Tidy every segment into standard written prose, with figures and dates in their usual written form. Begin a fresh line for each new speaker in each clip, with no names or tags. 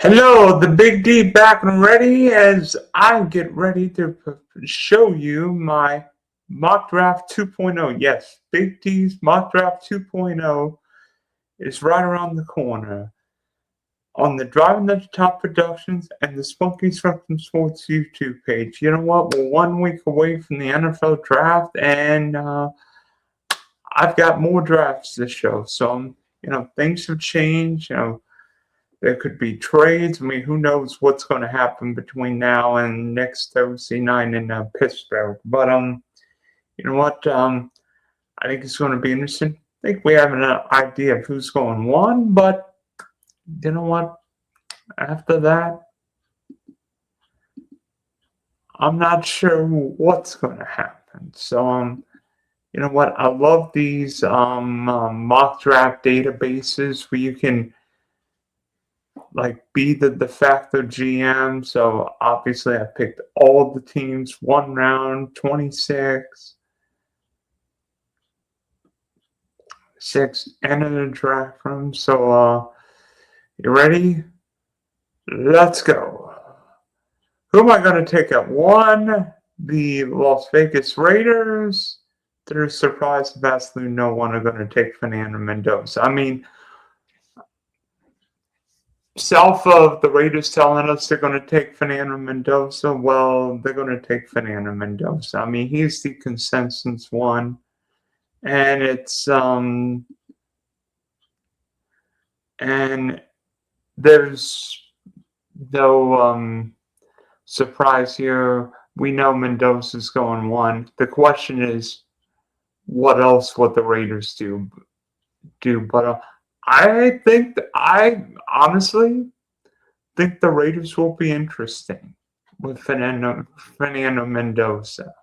Hello, the Big D back and ready as I get ready to show you my mock draft 2.0. Yes, Big D's mock draft 2.0 is right around the corner on the Driving to the Top Productions and the Spunky Spectrum Sports YouTube page. You know what? We're 1 week away from the NFL draft, and I've got more drafts to show. So, things have changed. There could be trades. I mean, who knows what's going to happen between now and next Thursday night in Pittsburgh. But you know what? I think it's going to be interesting. I think we have an idea of who's going one, but you know what? After that, I'm not sure what's going to happen. So you know what? I love these mock draft databases where you can be the de facto GM. So obviously I picked all the teams, one round, 26, 6, enter the draft room. So you ready? Let's go. Who am I going to take at 1? The Las Vegas Raiders. To their surprise, absolutely no one are going to take Fernando Mendoza. I mean, south of the Raiders telling us they're going to take Fernando Mendoza, well, they're going to take Fernando Mendoza. I mean, he's the consensus one, and it's and there's no surprise here. We know Mendoza's going 1. The question is, what else would the Raiders do? But I honestly think the Raiders will be interesting with Fernando Mendoza.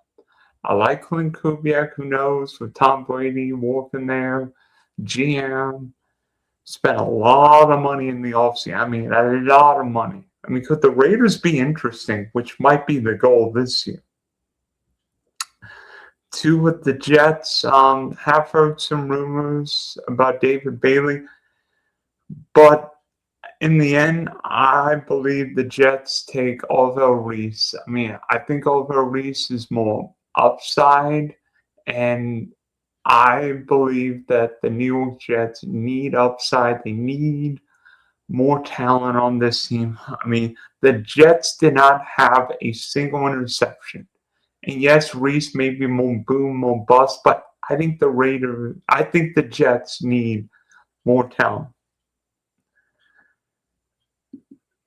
I like Clint Kubiak, who knows, with Tom Brady walking there, GM, spent a lot of money in the offseason. I mean, a lot of money. I mean, could the Raiders be interesting, which might be the goal this year? 2 with the Jets. Have heard some rumors about David Bailey, but in the end, I believe the Jets take Orville Reese. I mean, I think Orville Reese is more upside, and I believe that the New York Jets need upside. They need more talent on this team. I mean, the Jets did not have a single interception. And yes, Reese may be more boom, more bust, but I think the Jets need more talent.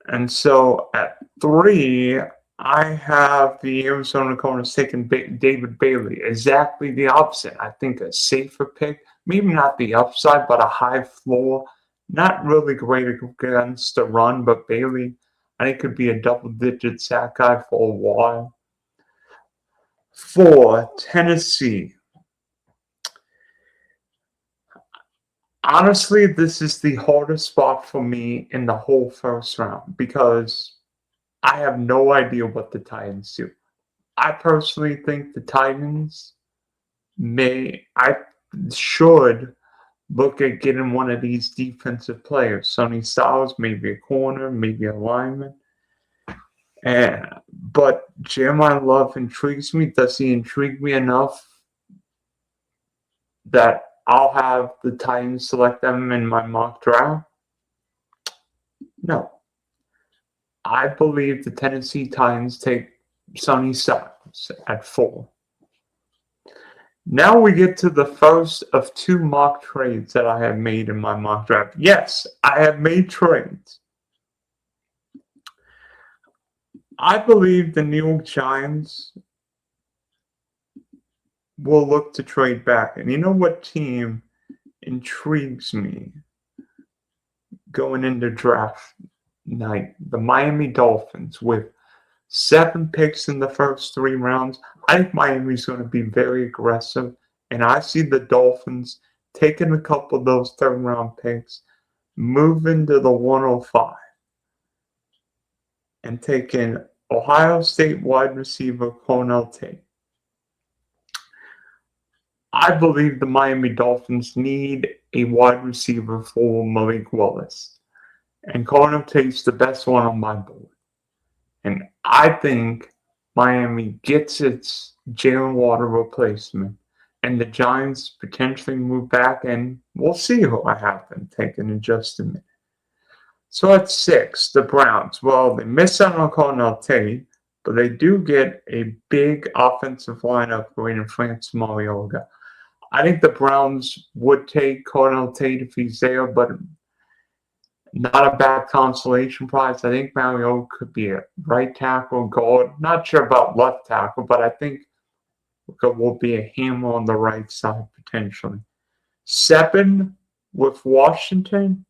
And so at 3, I have the Arizona Cardinals taking David Bailey. Exactly the opposite. I think a safer pick, maybe not the upside, but a high floor. Not really great against the run, but Bailey, I think, could be a double-digit sack guy for a while. 4, Tennessee. Honestly, this is the hardest spot for me in the whole first round because I have no idea what the Titans do. I personally think the Titans should look at getting one of these defensive players. Sonny Styles, maybe a corner, maybe a lineman. But Jeremiah Love intrigues me. Does he intrigue me enough that I'll have the Titans select them in my mock draft? No. I believe the Tennessee Titans take Sonny Styles at 4. Now we get to the first of 2 mock trades that I have made in my mock draft. Yes, I have made trades. I believe the New York Giants will look to trade back. And you know what team intrigues me going into draft night? The Miami Dolphins with 7 picks in the first 3 rounds. I think Miami's going to be very aggressive, and I see the Dolphins taking a couple of those 3rd-round picks, moving to the 105, and taking Ohio State wide receiver Cornell Tate. I believe the Miami Dolphins need a wide receiver for Malik Willis. And Cardinal Tate's the best one on my board. And I think Miami gets its Jalen Water replacement. And the Giants potentially move back, and we'll see what happens taking in just a minute. So at 6, the Browns. Well, they miss out on Cardinal Tate, but they do get a big offensive line upgrade in Francis Mariota. I think the Browns would take Cardinal Tate if he's there, but not a bad consolation prize. I think Mariota could be a right tackle, guard. Not sure about left tackle, but I think will be a hammer on the right side potentially. 7 with Washington.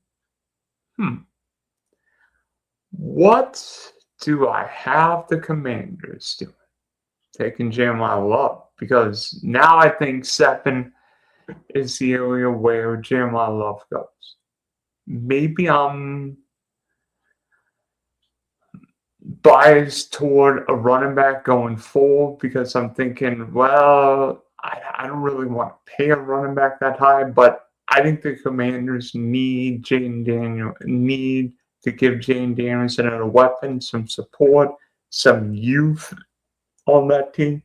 What do I have the Commanders doing? Taking Jeremiah Love, because now I think 7 is the area where Jeremiah Love goes. Maybe I'm biased toward a running back going forward because I'm thinking, well, I don't really want to pay a running back that high, but I think the Commanders need to give Jayden Daniels another weapon, some support, some youth on that team.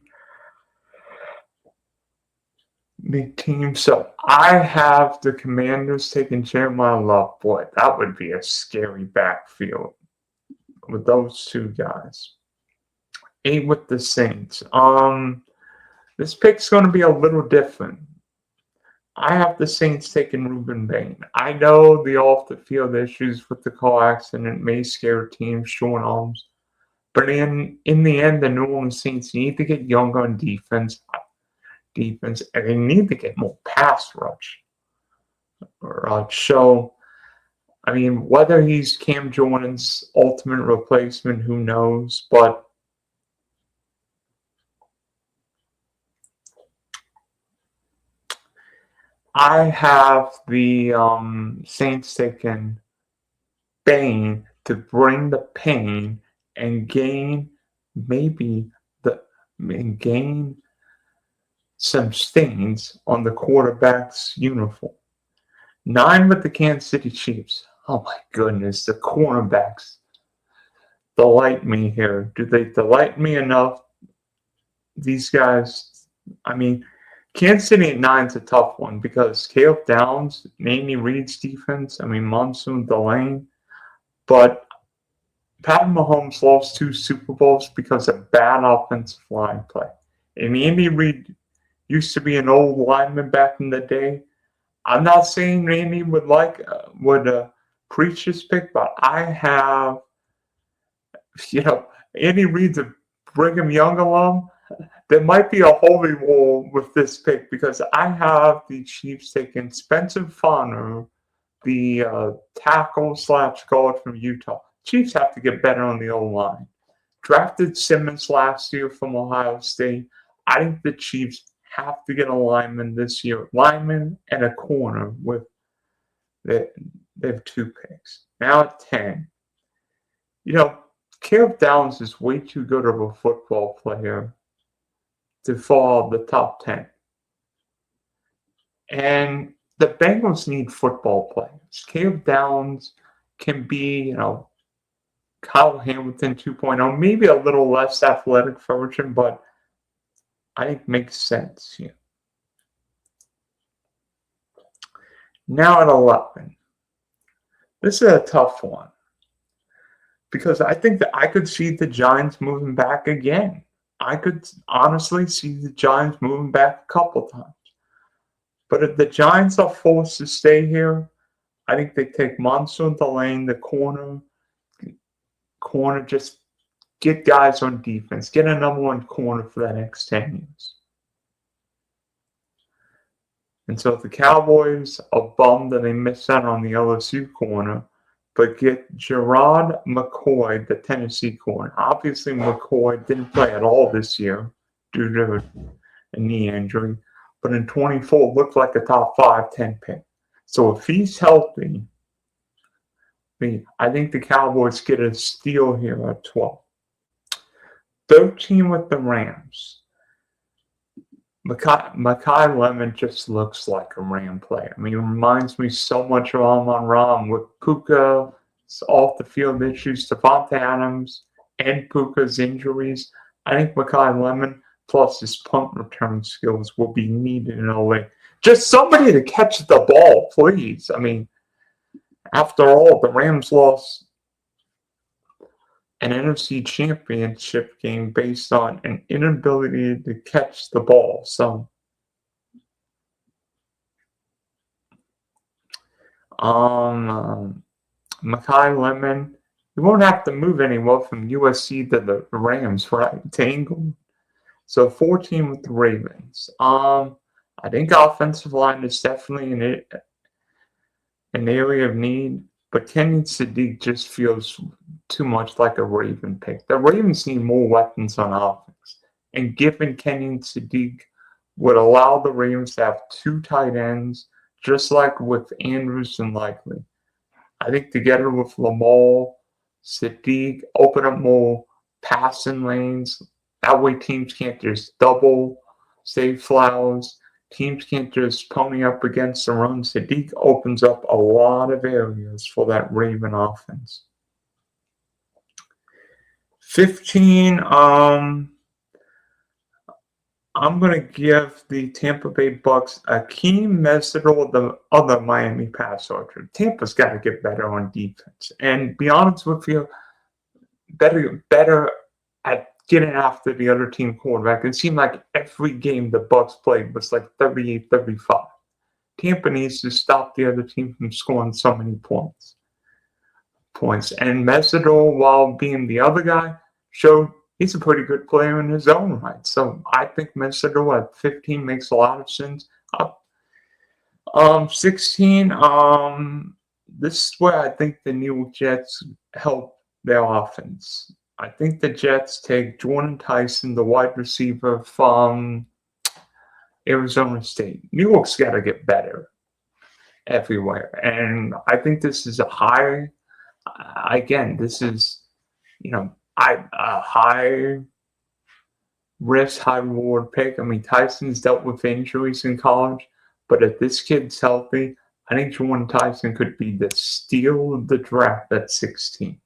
So I have the Commanders taking Jeremiah Love. Boy, that would be a scary backfield with those two guys. 8 with the Saints. This pick's going to be a little different. I have the Saints taking Ruben Bain. I know the off-the-field issues with the car accident may scare teams showing arms, but in the end, the New Orleans Saints need to get younger on defense, and they need to get more pass rush. So, I mean, whether he's Cam Jordan's ultimate replacement, who knows, but I have the Saints taking Bain to bring the pain and gain some stains on the quarterback's uniform. 9 with the Kansas City Chiefs. Oh my goodness, the cornerbacks delight me here. Do they delight me enough? These guys, I mean, Kansas City at 9 is a tough one because Caleb Downs, Andy Reid's defense, Monsoon Delane, but Pat Mahomes lost 2 Super Bowls because of bad offensive line play. And Andy Reid used to be an old lineman back in the day. I'm not saying Randy would preach this pick, but I have, Andy Reid's a Brigham Young alum. There might be a holy war with this pick because I have the Chiefs taking Spencer Fonner, the tackle/guard from Utah. Chiefs have to get better on the O-line. Drafted Simmons last year from Ohio State. I think the Chiefs have to get a lineman this year. Lineman and a corner with they have 2 picks. Now at 10. Caleb Downs is way too good of a football player to fall the top 10. And the Bengals need football players. Caleb Downs can be, Kyle Hamilton 2.0, maybe a little less athletic version, but I think makes sense here. Now at 11. This is a tough one because I think that I could see the Giants moving back again. I could honestly see the Giants moving back a couple times. But if the Giants are forced to stay here, I think they take Monsoon Delane, the corner, just get guys on defense. Get a number 1 corner for the next 10 years. And so the Cowboys are bummed that they missed out on the LSU corner, but get Gerard McCoy, the Tennessee corner. Obviously, McCoy didn't play at all this year due to a knee injury, but in 24 looked like a top 5, 10 pick. So if he's healthy, I think the Cowboys get a steal here at 12. 13 with the Rams. Makai Lemon just looks like a Ram player. He reminds me so much of Amon-Ra with Puka, off the field issues, Devontae Adams, and Puka's injuries, I think Makai Lemon plus his punt return skills will be needed in LA. Just somebody to catch the ball, please. I mean, after all, the Rams lost an NFC championship game based on an inability to catch the ball. So, Makai Lemon, you won't have to move anywhere from USC to the Rams, right? To England. So 14 with the Ravens. I think offensive line is definitely an area of need, but Kenyon Sadiq just feels too much like a Raven pick. The Ravens need more weapons on offense, and given Kenyon Sadiq would allow the Ravens to have two tight ends, just like with Andrews and Likely. I think together with Lamar, Sadiq, open up more passing lanes. That way teams can't just double, save Flowers. Teams can't just pony up against the run. Sadiq opens up a lot of areas for that Raven offense. 15, I'm going to give the Tampa Bay Bucks Akeem Mesidor, the other Miami pass rusher. Tampa's got to get better on defense. And be honest with you, better at getting after the other team quarterback. It seemed like every game the Bucks played was like 38-35. Tampa needs to stop the other team from scoring so many points. And Mesidor, while being the other guy, showed he's a pretty good player in his own right. So I think Mesidor at 15 makes a lot of sense. 16, this is where I think the New York Jets help their offense. I think the Jets take Jordan Tyson, the wide receiver from Arizona State. New York's got to get better everywhere. And I think this is a high, again, this is, a high risk, high reward pick. I mean, Tyson's dealt with injuries in college, but if this kid's healthy, I think Jordan Tyson could be the steal of the draft at 16.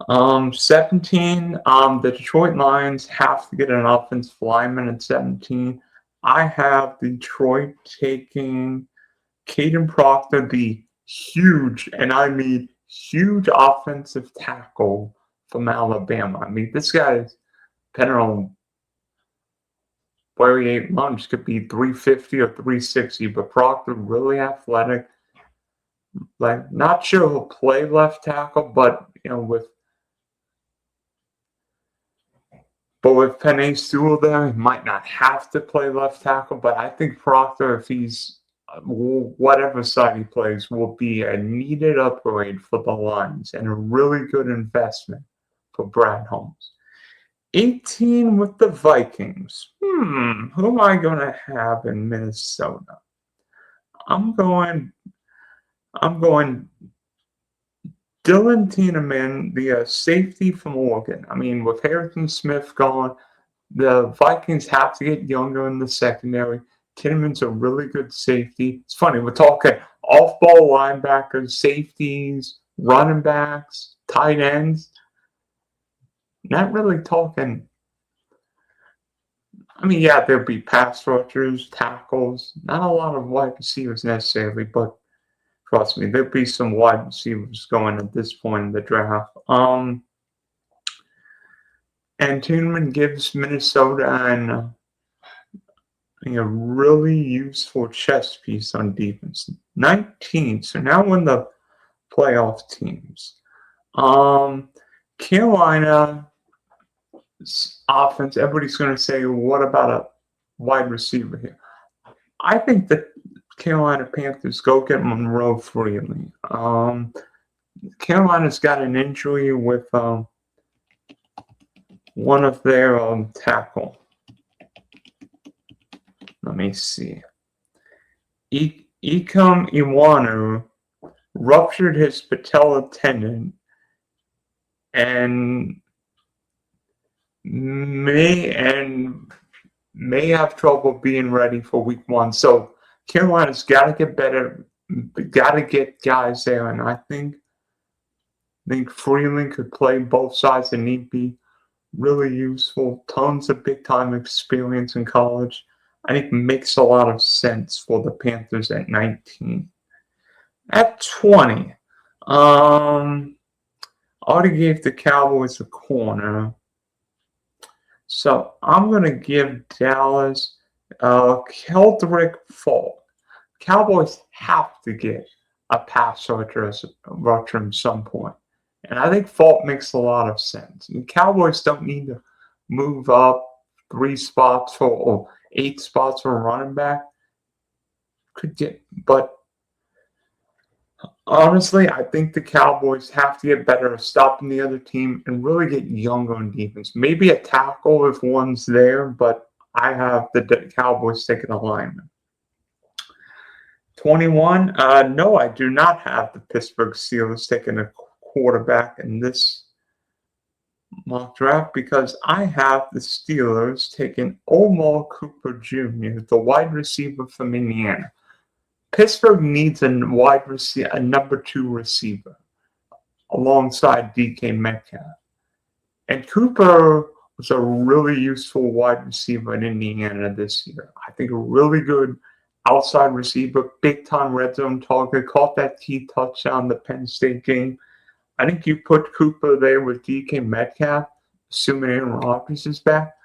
17, the Detroit Lions have to get an offensive lineman at 17. I have Detroit taking Caden Proctor, the huge, and I mean huge offensive tackle from Alabama. I mean, this guy is, depending on where he ate lunch, could be 350 or 360, but Proctor really athletic. Like, not sure he'll play left tackle, but with Penei Sewell there, he might not have to play left tackle, but I think Proctor, if he's whatever side he plays, will be a needed upgrade for the Lions and a really good investment for Brad Holmes. 18 with the Vikings. Who am I going to have in Minnesota? I'm going Dylan Tiedemann, the safety from Oregon. I mean, with Harrison Smith gone, the Vikings have to get younger in the secondary. Tiedemann's a really good safety. It's funny, we're talking off-ball linebackers, safeties, running backs, tight ends. Not really talking. I mean, yeah, there'll be pass rushers, tackles, not a lot of wide receivers necessarily, but trust me, there'll be some wide receivers going at this point in the draft. And Tiedemann gives Minnesota a really useful chess piece on defense. 19. So now we're in the playoff teams. Carolina offense, everybody's going to say, what about a wide receiver here? I think that Carolina Panthers go get Monroe Freely. Carolina's got an injury with one of their tackle. Let me see. Ikem Iwanu ruptured his patella tendon and may have trouble being ready for week 1. So Carolina's got to get better got to get guys there, and I think Freeland could play both sides and he'd be really useful. Tons of big time experience in college. I think makes a lot of sense for the Panthers at 19. At 20, already gave the Cowboys a corner. So I'm going to give Dallas Keldrick Faulk. Cowboys have to get a pass rusher at some point. And I think Faulk makes a lot of sense. The Cowboys don't need to move up 3 spots or 8 spots for a running back. But honestly, I think the Cowboys have to get better at stopping the other team and really get younger on defense. Maybe a tackle if one's there, but I have the Cowboys taking a lineman. 21, no, I do not have the Pittsburgh Steelers taking a quarterback in this mock draft because I have the Steelers taking Omar Cooper Jr., the wide receiver from Indiana. Pittsburgh needs a number 2 receiver alongside DK Metcalf. And Cooper was a really useful wide receiver in Indiana this year. I think a really good outside receiver, big-time red zone target, caught that key touchdown the Penn State game. I think you put Cooper there with DK Metcalf, assuming Aaron Rodgers is back.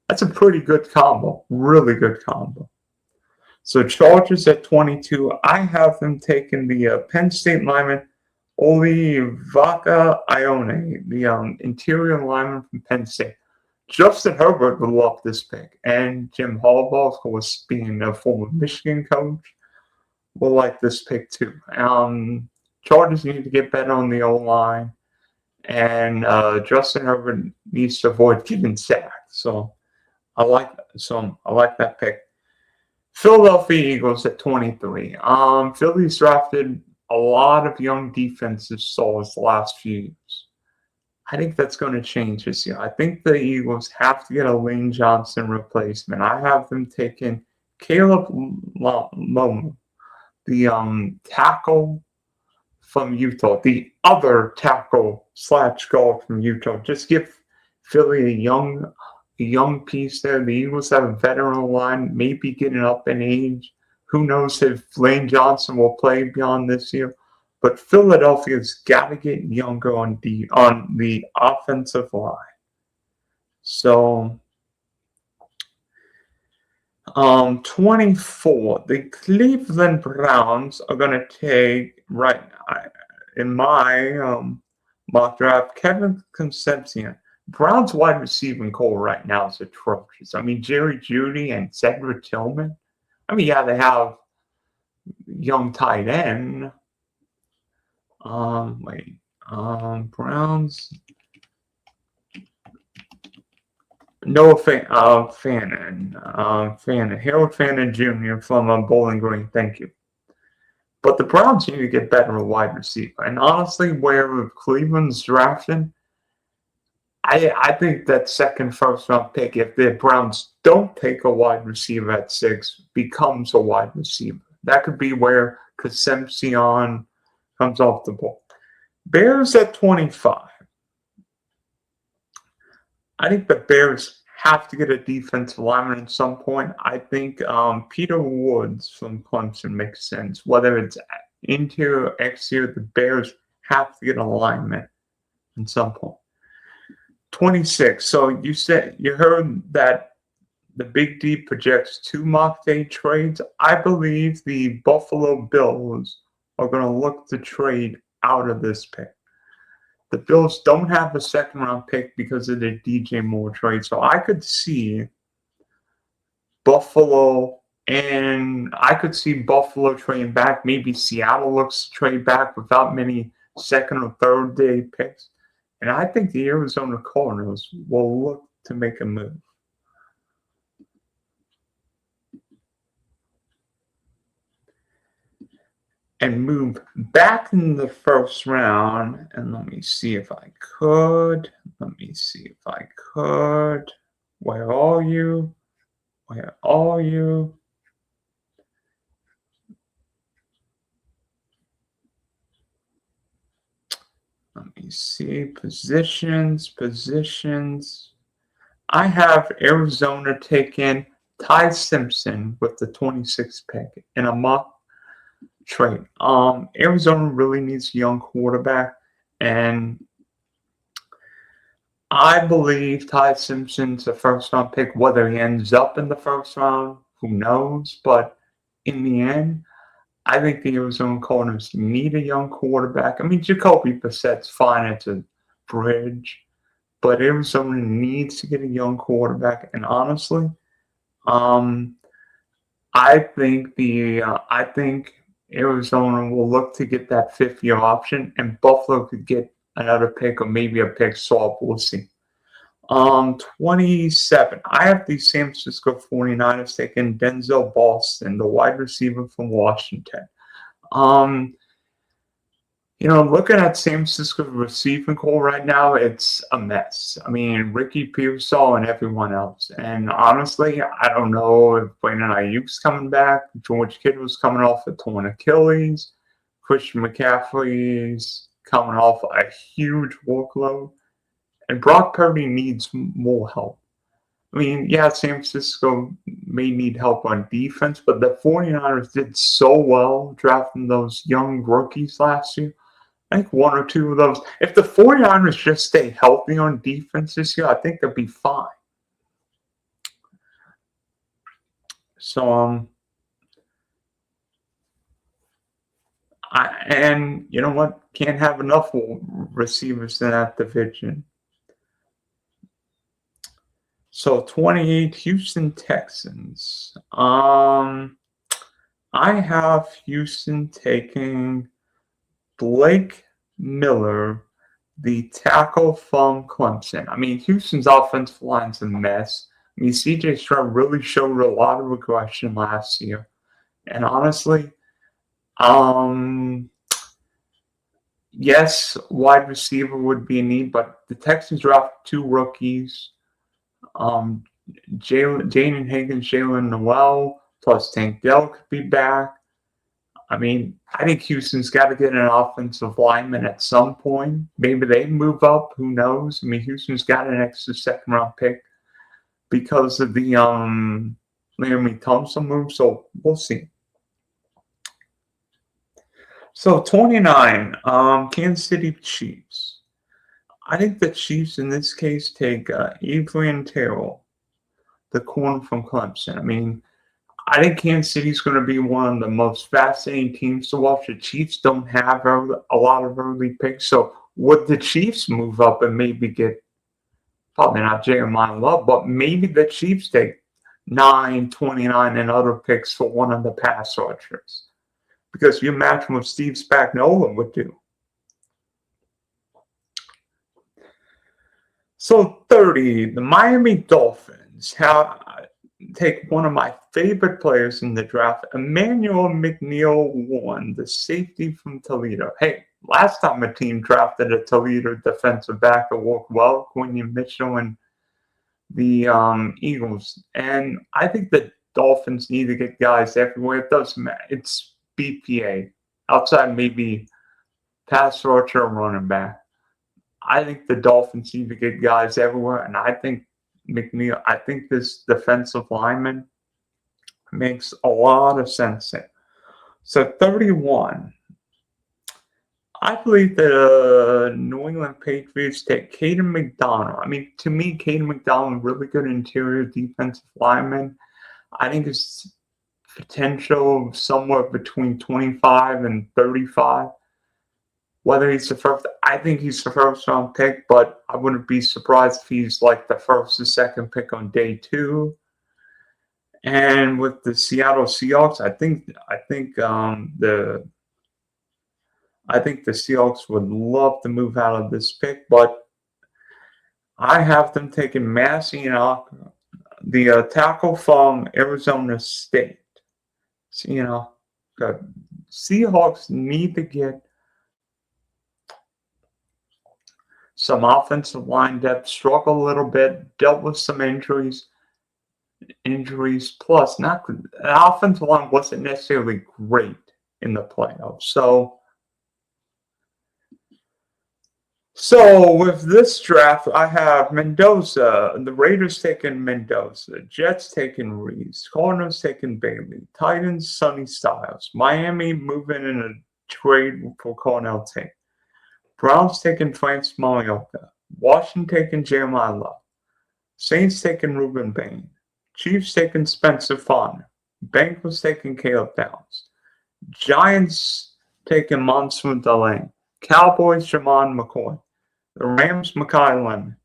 That's a pretty good combo, really good combo. So Chargers at 22, I have them taking the Penn State lineman, Olivaka Ione, the interior lineman from Penn State. Justin Herbert would love this pick, and Jim Harbaugh, of course, being a former Michigan coach, will like this pick too. Chargers need to get better on the O-line, and Justin Herbert needs to avoid getting sacked. So I like that pick. Philadelphia Eagles at 23. Philly's drafted a lot of young defensive stars the last few years. I think that's going to change this year. I think the Eagles have to get a Lane Johnson replacement. I have them taking Caleb Lomo, the tackle from Utah, the other tackle / guard from Utah. Just give Philly a young piece there. The Eagles have a veteran line, maybe getting up in age. Who knows if Lane Johnson will play beyond this year? But Philadelphia's got to get younger on the offensive line. So, 24. The Cleveland Browns are going to take in my mock draft Kevin Concepcion. Browns wide receiving core right now is atrocious. I mean, Jerry Jeudy and Cedric Tillman. I mean, yeah, they have young tight end. Browns. Noah Fannin, Harold Fannin Jr. from Bowling Green. Thank you. But the Browns need to get better at wide receiver. And honestly, where Cleveland's drafting, I think that second first-round pick, if the Browns don't take a wide receiver at 6, becomes a wide receiver. That could be where Concepcion comes off the ball. Bears at 25. I think the Bears have to get a defensive lineman at some point. I think Peter Woods from Clemson makes sense. Whether it's interior or exterior, the Bears have to get a lineman at some point. 26. So you heard that the Big D projects 2 mock day trades. I believe the Buffalo Bills are going to look to trade out of this pick. The Bills don't have a second-round pick because of the DJ Moore trade. So I could see Buffalo trading back. Maybe Seattle looks to trade back without many second or third day picks. And I think the Arizona Cardinals will look to make a move. And move back in the first round. And let me see if I could. Where are you? see, positions. I have Arizona taking Ty Simpson with the 26th pick in a mock trade. Arizona really needs a young quarterback, and I believe Ty Simpson's a first-round pick. Whether he ends up in the first round, who knows? But in the end, I think the Arizona Cardinals need a young quarterback. I mean, Jacoby Brissett's fine as a bridge, but Arizona needs to get a young quarterback. And honestly, I think Arizona will look to get that fifth-year option, and Buffalo could get another pick or maybe a pick swap. We'll see. 27. I have the San Francisco 49ers taking Denzel Boston, the wide receiver from Washington. Looking at San Francisco's receiving core right now, it's a mess. I mean, Ricky Pearsall and everyone else. And honestly, I don't know if Brandon Ayuk's coming back. George Kittle's coming off a torn Achilles. Christian McCaffrey's coming off a huge workload. And Brock Purdy needs more help. I mean, yeah, San Francisco may need help on defense, but the 49ers did so well drafting those young rookies last year. I think one or two of those. If the 49ers just stay healthy on defense this year, I think they'll be fine. So, and you know what? Can't have enough receivers in that division. So 28, Houston Texans. I have Houston taking Blake Miller, the tackle from Clemson. I mean, Houston's offensive line's a mess. I mean, CJ Stroud really showed a lot of regression last year. And honestly, yes, wide receiver would be a need, but the Texans drafted two rookies. Jaden Higgins, Jalen Noel, plus Tank Dell could be back. I mean, I think Houston's got to get an offensive lineman at some point. Maybe they move up. Who knows? I mean, Houston's got an extra second-round pick because of the Laramie Thompson move, so we'll see. So 29, Kansas City Chiefs. I think the Chiefs in this case take Adrian Terrell, the corner from Clemson. I mean, I think Kansas City's going to be one of the most fascinating teams to watch. The Chiefs don't have a lot of early picks, so would the Chiefs move up and maybe get, probably not Jeremiah Love, but maybe the Chiefs take 9, 29, and other picks for one of the pass rushers? Because you imagine what Steve Spagnuolo would do. So 30, the Miami Dolphins take one of my favorite players in the draft, Emmanuel McNeil, the safety from Toledo. Hey, last time a team drafted a Toledo defensive back that worked well, Quinion Mitchell and the Eagles. And I think the Dolphins need to get guys everywhere. It doesn't matter. It's BPA. Outside maybe pass rusher or running back. I think the Dolphins need to get guys everywhere, and I think this defensive lineman makes a lot of sense there. So 31, I believe the New England Patriots take Caden McDonald. I mean, to me, Caden McDonald, really good interior defensive lineman. I think his potential somewhere between 25 and 35. Whether he's the first, I think he's the first round pick, but I wouldn't be surprised if he's like the first or second pick on day 2. And with the Seattle Seahawks, I think the Seahawks would love to move out of this pick, but I have them taking Massey and the tackle from Arizona State. So, the Seahawks need to get some offensive line depth, struggle a little bit, dealt with some injuries, plus the offensive line wasn't necessarily great in the playoffs. So So with this draft, I have Mendoza. The Raiders taking Mendoza. Jets taking Reeves. Cardinals taking Bailey. Titans, Sonny Styles. Miami moving in a trade for Cornell Tate. Browns taking France Mariota. Washington taking Jeremiah Love. Saints taking Ruben Bain. Chiefs taking Spencer Fonner. Bengals taking Caleb Downs. Giants taking Monsoon Delane. Cowboys Jermon McCoy. The Rams Mekhi Lemon.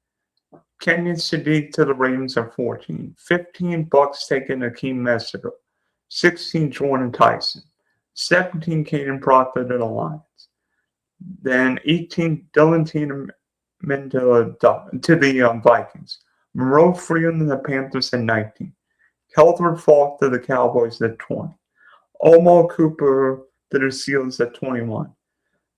Kenyon Sadiq to the Ravens at 14. 15 Bucks taking Akeem Mesidor. 16 Jordan Tyson. 17 Caden Proctor to the Lions. Then 18 Dylan Mendela to the Vikings. Monroe Freeland to the Panthers at 19. Keldrick Falk to the Cowboys at 20. Omar Cooper to the Seals at 21.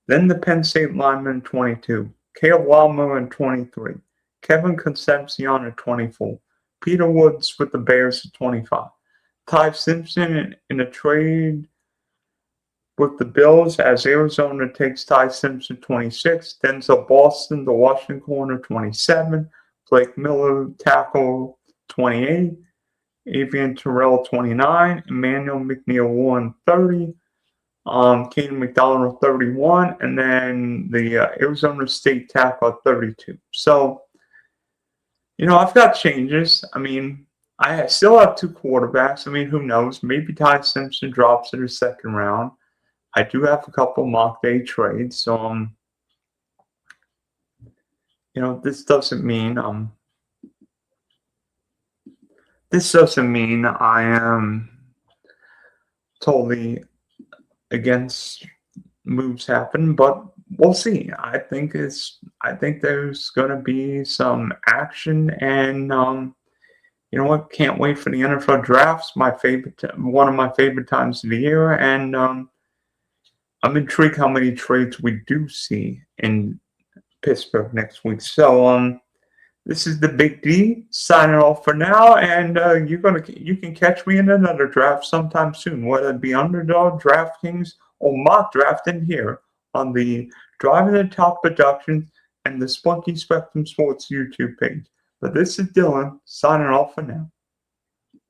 Then the Penn State lineman 22. Caleb Wildman at 23. Kevin Concepcion at 24. Peter Woods with the Bears at 25. Ty Simpson in a trade with the Bills as Arizona takes Ty Simpson 26. Denzel Boston, the Washington corner, 27. Blake Miller, tackle, 28. Avian Terrell, 29. Emmanuel McNeil, 130. Caden McDonald, 31. And then the Arizona State tackle, 32. So, I've got changes. I mean, I still have two quarterbacks. I mean, who knows? Maybe Ty Simpson drops in the second round. I do have a couple mock day trades, so this doesn't mean I am totally against moves happen, but we'll see. I think there's gonna be some action, and you know what? Can't wait for the NFL drafts. One of my favorite times of the year, and I'm intrigued how many trades we do see in Pittsburgh next week. So this is the Big D signing off for now, and you can catch me in another draft sometime soon, whether it be Underdog, DraftKings, or mock drafting here on the Driving the Top Productions and the Spunky Spectrum Sports YouTube page. But this is Dylan signing off for now.